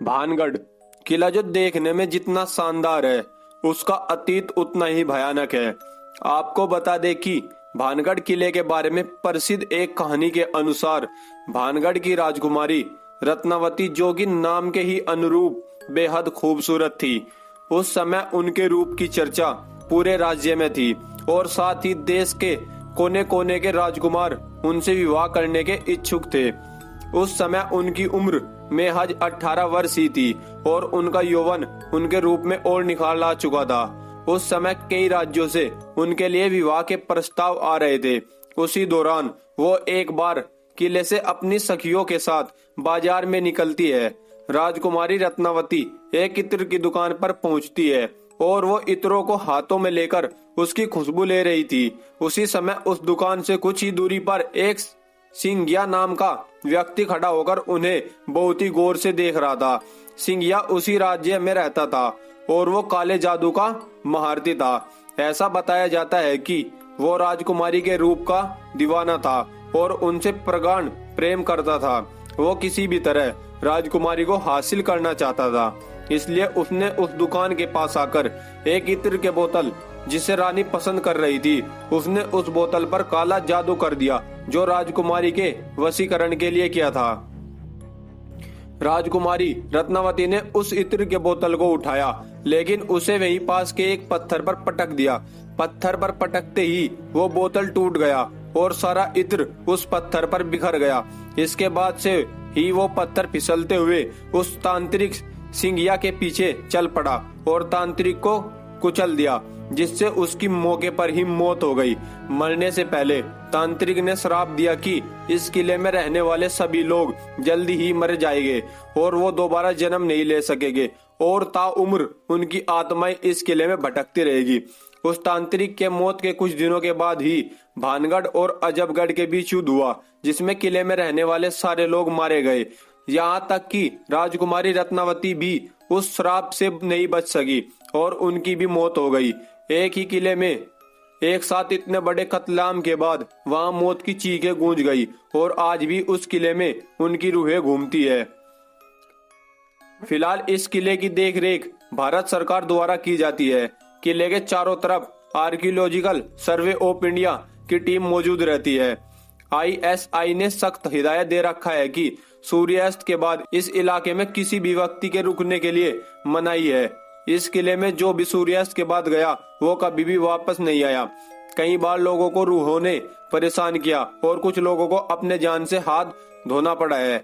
भानगढ़ किला जो देखने में जितना शानदार है, उसका अतीत उतना ही भयानक है। आपको बता दें कि भानगढ़ किले के बारे में प्रसिद्ध एक कहानी के अनुसार भानगढ़ की राजकुमारी रत्नावती, जो कि नाम के ही अनुरूप बेहद खूबसूरत थी, उस समय उनके रूप की चर्चा पूरे राज्य में थी और साथ ही देश के कोने कोने के राजकुमार उनसे विवाह करने के इच्छुक थे। उस समय उनकी उम्र महज 18 वर्ष ही थी और उनका यौवन उनके रूप में और निखार ला चुका था। उस समय कई राज्यों से उनके लिए विवाह के प्रस्ताव आ रहे थे। उसी दौरान वो एक बार किले से अपनी सखियों के साथ बाजार में निकलती है। राजकुमारी रत्नावती एक इत्र की दुकान पर पहुंचती है और वो इत्रों को हाथों में लेकर उसकी खुशबू ले रही थी। उसी समय उस दुकान से कुछ ही दूरी पर एक सिंघिया नाम का व्यक्ति खड़ा होकर उन्हें बहुत ही गौर से देख रहा था। सिंघिया उसी राज्य में रहता था और वो काले जादू का महारथी था। ऐसा बताया जाता है कि वो राजकुमारी के रूप का दीवाना था और उनसे प्रगाढ़ प्रेम करता था। वो किसी भी तरह राजकुमारी को हासिल करना चाहता था, इसलिए उसने उस दुकान के पास आकर एक इत्र के बोतल, जिसे रानी पसंद कर रही थी, उसने उस बोतल पर काला जादू कर दिया जो राजकुमारी के वशीकरण के लिए किया था। राजकुमारी रत्नावती ने उस इत्र के बोतल को उठाया, लेकिन उसे वहीं पास के एक पत्थर पर पटक दिया। पत्थर पर पटकते ही वो बोतल टूट गया और सारा इत्र उस पत्थर पर बिखर गया। इसके बाद से ही वो पत्थर फिसलते हुए उस तांत्रिक सिंघिया के पीछे चल पड़ा और तांत्रिक को कुचल दिया, जिससे उसकी मौके पर ही मौत हो गई। मरने से पहले तांत्रिक ने श्राप दिया कि इस किले में रहने वाले सभी लोग जल्दी ही मर जाएंगे और वो दोबारा जन्म नहीं ले सकेंगे और ताउम्र उनकी आत्माएं इस किले में भटकती रहेगी। उस तांत्रिक के मौत के कुछ दिनों के बाद ही भानगढ़ और अजबगढ़ के बीच युद्ध हुआ, जिसमें किले में रहने वाले सारे लोग मारे गए। यहाँ तक कि राजकुमारी रत्नावती भी उस श्राप से नहीं बच सकी और उनकी भी मौत हो गई। एक ही किले में एक साथ इतने बड़े कत्लेआम के बाद वहाँ मौत की चीखें गूंज गई और आज भी उस किले में उनकी रूहें घूमती है। फिलहाल इस किले की देखरेख भारत सरकार द्वारा की जाती है। किले के चारों तरफ आर्कियोलॉजिकल सर्वे ऑफ इंडिया की टीम मौजूद रहती है। ISI ने सख्त हिदायत दे रखा है कि सूर्यास्त के बाद इस इलाके में किसी भी व्यक्ति के रुकने के लिए मनाही है। इस किले में जो भी सूर्यास्त के बाद गया वो कभी भी वापस नहीं आया। कई बार लोगों को रूहों ने परेशान किया और कुछ लोगों को अपने जान से हाथ धोना पड़ा है।